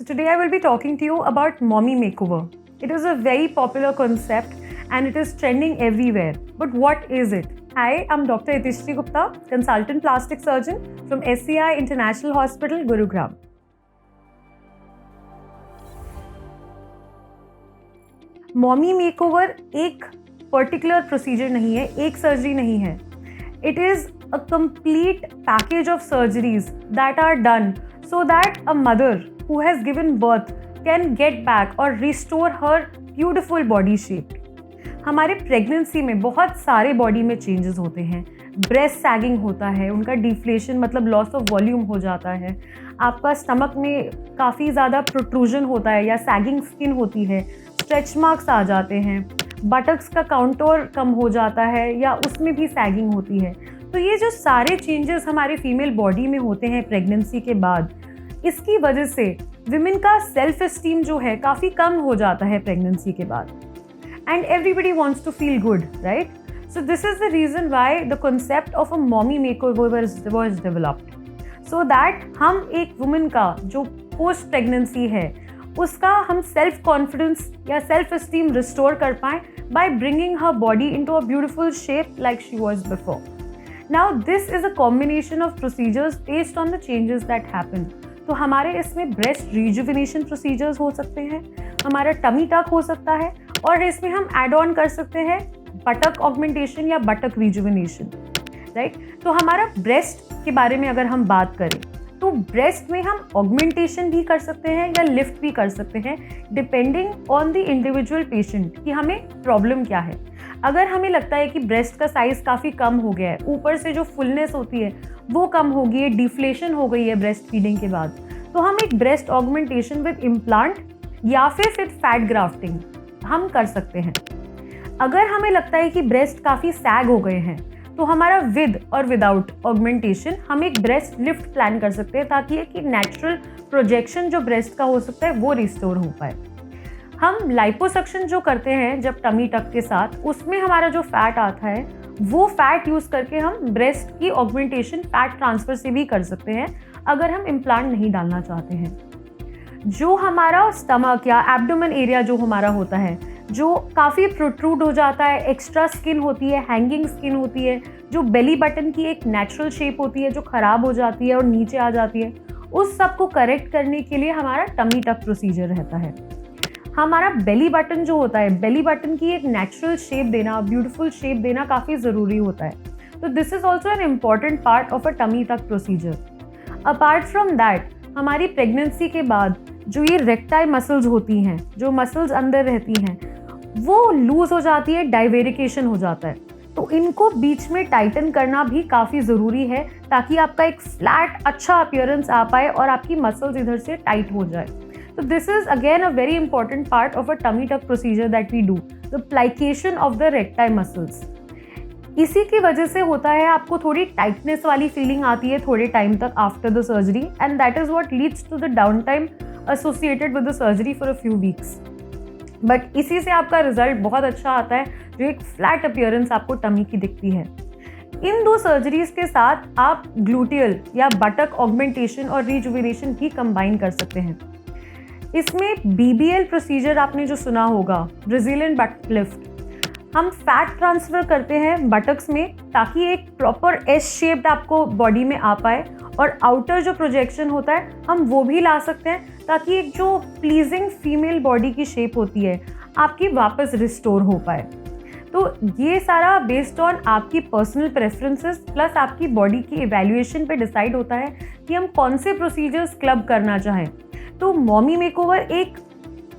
So today I will be talking to you about mommy makeover. It is a very popular concept and it is trending everywhere. But what is it? Hi, I'm Dr. Itishri Gupta, consultant plastic surgeon from SCI International Hospital, Gurugram. Mommy makeover एक particular procedure नहीं है, एक surgery नहीं है. It is a complete package of surgeries that are done so that a mother who has given birth can get back or restore her beautiful body shape. हमारे pregnancy में बहुत सारे body में चेंजेस होते हैं. Breast sagging होता है, उनका डिफ्लेशन मतलब लॉस ऑफ वॉल्यूम हो जाता है, आपका स्टमक में काफ़ी ज़्यादा प्रोट्रूजन होता है या सैगिंग स्किन होती है, स्ट्रेच मार्क्स आ जाते हैं, बटक्स का काउंटोर कम हो जाता है या उसमें भी सैगिंग होती है. तो ये जो सारे चेंजेस हमारे फीमेल बॉडी में होते हैं प्रेगनेंसी के बाद, इसकी वजह से विमेन का सेल्फ एस्टीम जो है काफ़ी कम हो जाता है प्रेगनेंसी के बाद. And everybody wants to feel good, right? So this is the reason why the concept of a mommy makeover was developed, so that हम एक वुमेन का जो पोस्ट प्रेगनेंसी है उसका हम सेल्फ कॉन्फिडेंस या सेल्फ एस्टीम रिस्टोर कर पाएँ by bringing her body into a beautiful shape like she was before. Now this is a combination of procedures based on the changes that happen. तो हमारे इसमें breast rejuvenation procedures हो सकते हैं, हमारा tummy tuck हो सकता है, और इसमें हम ऐड ऑन कर सकते हैं बटक ऑगमेंटेशन या बटक रिजुविनेशन, राइट? तो हमारा ब्रेस्ट के बारे में अगर हम बात करें तो ब्रेस्ट में हम ऑगमेंटेशन भी कर सकते हैं या लिफ्ट भी कर सकते हैं depending on the individual patient कि हमें प्रॉब्लम क्या है. अगर हमें लगता है कि ब्रेस्ट का साइज़ काफ़ी कम हो गया है, ऊपर से जो फुलनेस होती है वो कम हो गई है, डिफ्लेशन हो गई है ब्रेस्ट फीडिंग के बाद, तो हम एक ब्रेस्ट ऑगमेंटेशन विद इम्प्लांट या फिर विद फैट ग्राफ्टिंग हम कर सकते हैं. अगर हमें लगता है कि ब्रेस्ट काफ़ी सैग हो गए हैं तो हमारा विद और विदाउट ऑगमेंटेशन हम एक ब्रेस्ट लिफ्ट प्लान कर सकते हैं ताकि एक नेचुरल प्रोजेक्शन जो ब्रेस्ट का हो सकता है वो रिस्टोर हो पाए. हम लाइपोसक्शन जो करते हैं जब टमी टक के साथ, उसमें हमारा जो फैट आता है वो फैट यूज़ करके हम ब्रेस्ट की ऑगमेंटेशन फैट ट्रांसफ़र से भी कर सकते हैं अगर हम इम्प्लांट नहीं डालना चाहते हैं. जो हमारा स्टमक या एब्डोमेन एरिया जो हमारा होता है जो काफ़ी प्रोट्रूड हो जाता है, एक्स्ट्रा स्किन होती है, हैंगिंग स्किन होती है, जो बेली बटन की एक नेचुरल शेप होती है जो ख़राब हो जाती है और नीचे आ जाती है, उस सब को करेक्ट करने के लिए हमारा टमी टक प्रोसीजर रहता है. हमारा बेली बटन जो होता है, बेली बटन की एक नेचुरल शेप देना, ब्यूटीफुल शेप देना काफ़ी ज़रूरी होता है. तो this is also an important part of a tummy tuck procedure. Apart from that, हमारी प्रेगनेंसी के बाद जो ये रेक्टाई मसल्स होती हैं, जो मसल्स अंदर रहती हैं, वो लूज़ हो जाती है, डाइवेरिकेशन हो जाता है. तो इनको बीच में टाइटन करना भी काफ़ी ज़रूरी है ताकि आपका एक फ्लैट अच्छा अपीयरेंस आ पाए और आपकी मसल्स इधर से टाइट हो जाए. So this is again a very important part of a tummy tuck procedure that we do, the plication of the recti muscles. इसी की वजह से होता है आपको थोड़ी टाइटनेस वाली फीलिंग आती है थोड़े टाइम तक after the surgery, and that is what leads to the down time associated with the surgery for a few weeks. But इसी से आपका रिजल्ट बहुत अच्छा आता है, जो एक फ्लैट अपीयरेंस आपको टमी की दिखती है. इन दो सर्जरीज के साथ आप ग्लूटियल या बटक ऑगमेंटेशन और रिजुविनेशन भी कंबाइन कर सकते हैं. इसमें BBL प्रोसीजर आपने जो सुना होगा, ब्राज़ीलियन बट लिफ्ट, हम फैट ट्रांसफ़र करते हैं बटक्स में ताकि एक प्रॉपर एस शेप्ड आपको बॉडी में आ पाए, और आउटर जो प्रोजेक्शन होता है हम वो भी ला सकते हैं ताकि एक जो प्लीजिंग फीमेल बॉडी की शेप होती है आपकी वापस रिस्टोर हो पाए. तो ये सारा बेस्ड ऑन आपकी पर्सनल प्रेफरेंसेस प्लस आपकी बॉडी की इवैल्यूएशन पे डिसाइड होता है कि हम कौन से प्रोसीजर्स क्लब करना चाहें. तो मॉमी मेकओवर एक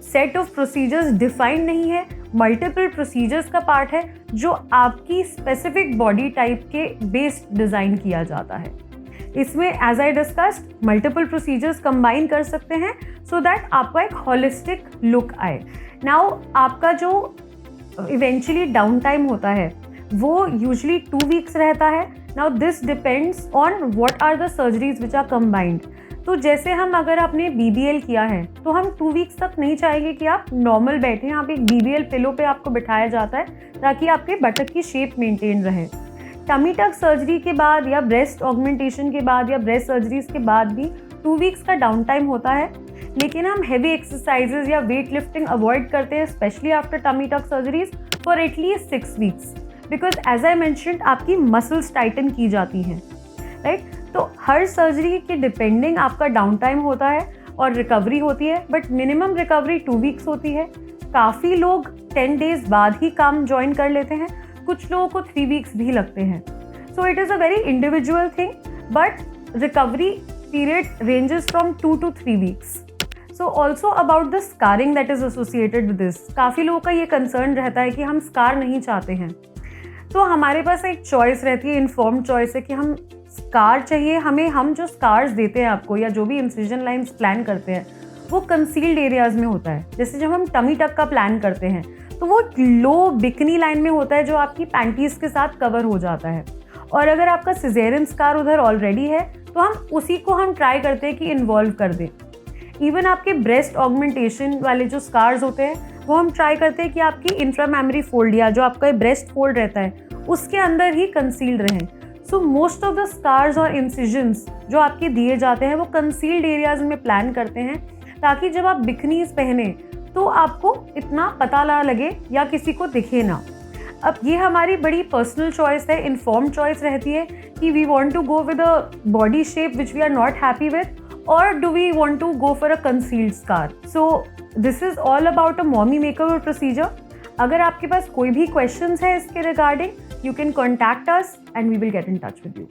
सेट ऑफ प्रोसीजर्स डिफाइंड नहीं है, मल्टीपल प्रोसीजर्स का पार्ट है जो आपकी स्पेसिफिक बॉडी टाइप के बेस्ड डिज़ाइन किया जाता है. इसमें as I discussed multiple procedures combine कर सकते हैं सो दैट आपका एक होलिस्टिक लुक आए. नाउ आपका जो इवेंचुअली डाउन टाइम होता है वो यूजुअली 2 वीक्स रहता है. Now this depends on what are the surgeries which are combined. तो जैसे हम अगर आपने BBL किया है तो हम 2 वीक्स तक नहीं चाहेंगे कि आप नॉर्मल बैठें, आप एक BBL पिलो पे आपको बिठाया जाता है ताकि आपके बटक की शेप मेंटेन रहे. टमी टक सर्जरी के बाद या ब्रेस्ट ऑगमेंटेशन के बाद या ब्रेस्ट सर्जरीज के बाद भी 2 वीक्स का डाउन टाइम होता है, लेकिन हम हैवी एक्सरसाइजेज या वेट लिफ्टिंग अवॉइड करते हैं specially after tummy tuck surgeries for at least 6 weeks, because as I mentioned आपकी मसल्स टाइटन की जाती हैं, राइट। तो हर सर्जरी के डिपेंडिंग आपका डाउन टाइम होता है और रिकवरी होती है, बट मिनिमम रिकवरी 2 वीक्स होती है। काफ़ी लोग 10 डेज बाद ही काम ज्वाइन कर लेते हैं, कुछ लोगों को 3 वीक्स भी लगते हैं। So it is a very individual thing, but recovery period ranges from 2 to 3 weeks. So also about the scarring that is associated with this, काफ़ी लोगों का ये कंसर्न रहता है कि हम स्कार नहीं चाहते हैं, तो हमारे पास एक चॉइस रहती है, इन्फॉर्म्ड चॉइस है कि हम स्कार चाहिए हमें, हम जो स्कार्स देते हैं आपको या जो भी इंसिजन लाइन्स प्लान करते हैं वो कंसील्ड एरियाज में होता है। जैसे जब हम टमी टक का प्लान करते हैं तो वो लो बिकनी लाइन में होता है जो आपकी पैंटीज के साथ कवर हो जाता है, और अगर आपका सिजेरियन स्कार उधर ऑलरेडी है तो हम उसी को हम ट्राई करते हैं कि इन्वॉल्व कर दें। इवन आपके ब्रेस्ट ऑगमेंटेशन वाले जो स्कार्स होते हैं वो हम ट्राई करते हैं कि आपकी इंट्रामेमरी फोल्ड या जो आपका ब्रेस्ट फोल्ड रहता है उसके अंदर ही कंसील्ड रहें। So most of the scars और इंसिजन्स जो आपके दिए जाते हैं वो कंसील्ड एरियाज में प्लान करते हैं, ताकि जब आप बिकनीज पहने तो आपको इतना पता ना लगे या किसी को दिखे ना। अब ये हमारी बड़ी पर्सनल चॉइस है, इन्फॉर्म्ड चॉइस रहती है कि we want to go with a body shape which we are not happy with, और do we want to go for a concealed scar. So this is all about a mommy makeover procedure. अगर आपके पास कोई भी questions है इसके regarding, you can contact us and we will get in touch with you.